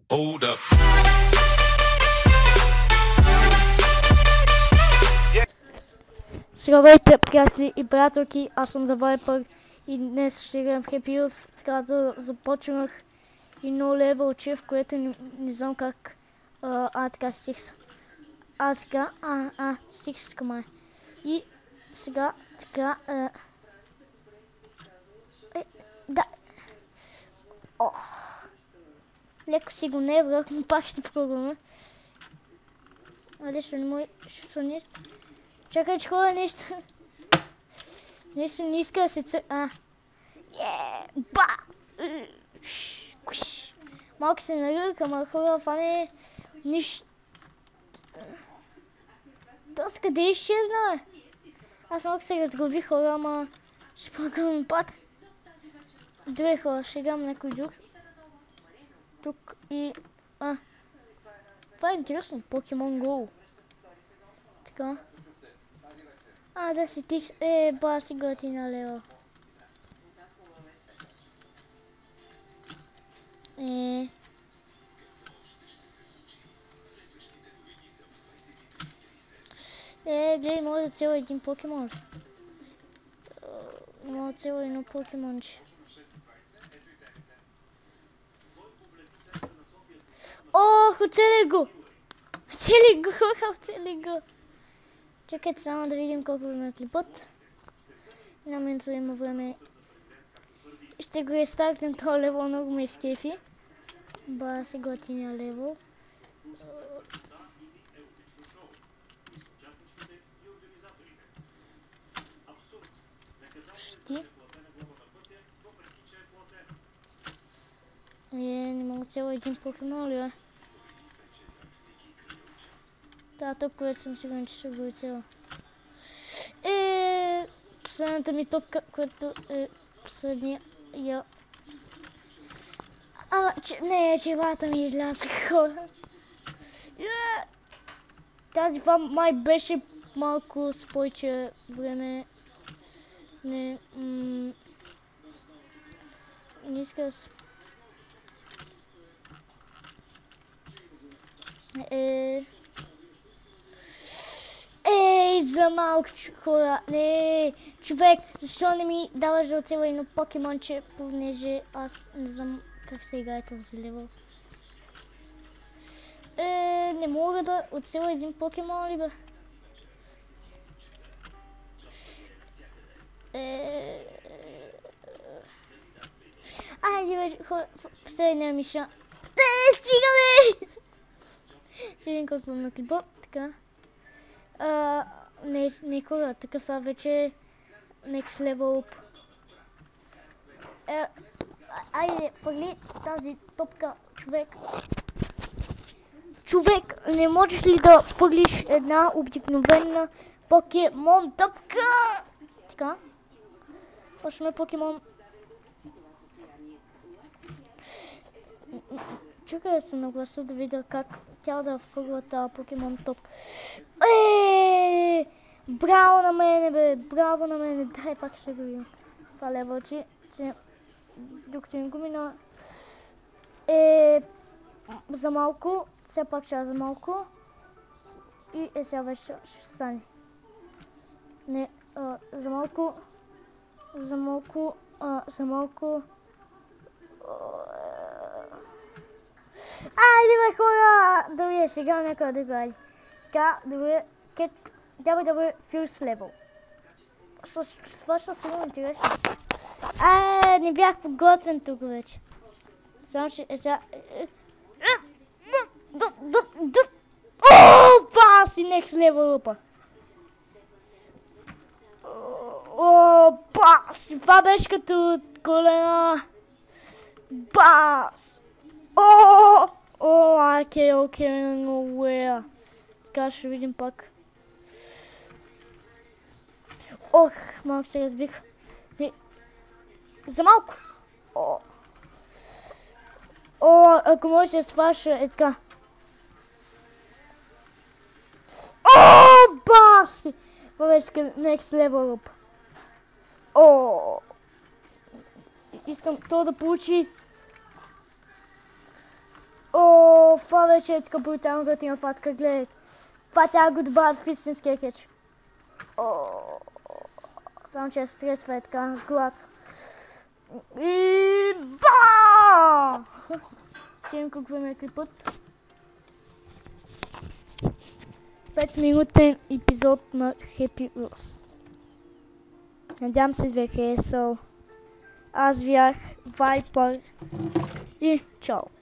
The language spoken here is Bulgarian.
Hold up. Здравейте, приятели и приятелки, аз съм за Viper и днес ще играем Happy Wheels. Сега да започнах и No Level Chef, което не знам как... така стих. Стих така май. И сега така... да... Леко си го не връх, но пак ще пробваме. Защо не може... Защо не иска? Чакай, че хора нещо... Нещо не иска да се Ба! Малко се нарък, ама хора, фане... Нищо... Тоест къде изчезна, бе? Аз малко се разгубих, хора, ама... Ще пробвам пак. Добре, хора, ще играм някой друг. Тук и... Това е интересно, Pokemon Go. Така. Да си тикс... ба си готина лева. Гледай, може да цел един покемон. Може да цел едно покемонче. Оцели го! Оцели го! Чакайте само да видим колко време клипът. На мен да има време. Ще го изтакнем този левел, много ме изкефи. Ба си готиня левел. Почти. Не мога цяло един покемон ли, бе? Тази топка, която съм сигурен, че ще го цяла. Последната ми топка, която е последния я... червата ми излязаха, хора. Тази това май беше малко с повече време. Не иска да се... За малко хора, човек, защо не ми даваш да оцеля едно покемонче, понеже аз не знам как се играе този левел. Не мога да оцеля един покемон ли, бе? Айде бе, хора, последния миша. Стига бе! Ще видим колко на клипа, така. Не хора, такъв вече е next level up. Айде, пъгли тази топка, човек. Човек, не можеш ли да фърлиш една обикновена покемон топка? Така. Почваме покемон. Чакай да се нагласа да видя как тя да фърла тази покемон топка. Браво на мене, бе! Браво на мене! Дай пак ще го видим. Това левелче, че докато им го мина за малко, все пак ще за малко и сега вече ще стане. Не, за малко, айде бе хора! Добре, сега някъде да гради. Така, добре, WW First Level. Това ще се интересно. Не бях подготвен тук вече. Само че сега... Бас и next level up. Бас! Това беше като колена. Бас! Окей, no way. Така ще видим пак. Малко се разбих. За малко. Ако може да се сваша, така. Бас! Това беше next level up. Искам то да получи... повече е така брутално готина фатка, гледай. Това трябва да го добавят в истинския кетчуп. Само че стресва е така, с глад. И ба! Чуем какво ме клипът. 5-минутен епизод на Happy Wheels. Надявам се ви е харесал. Аз бях Viper и чао!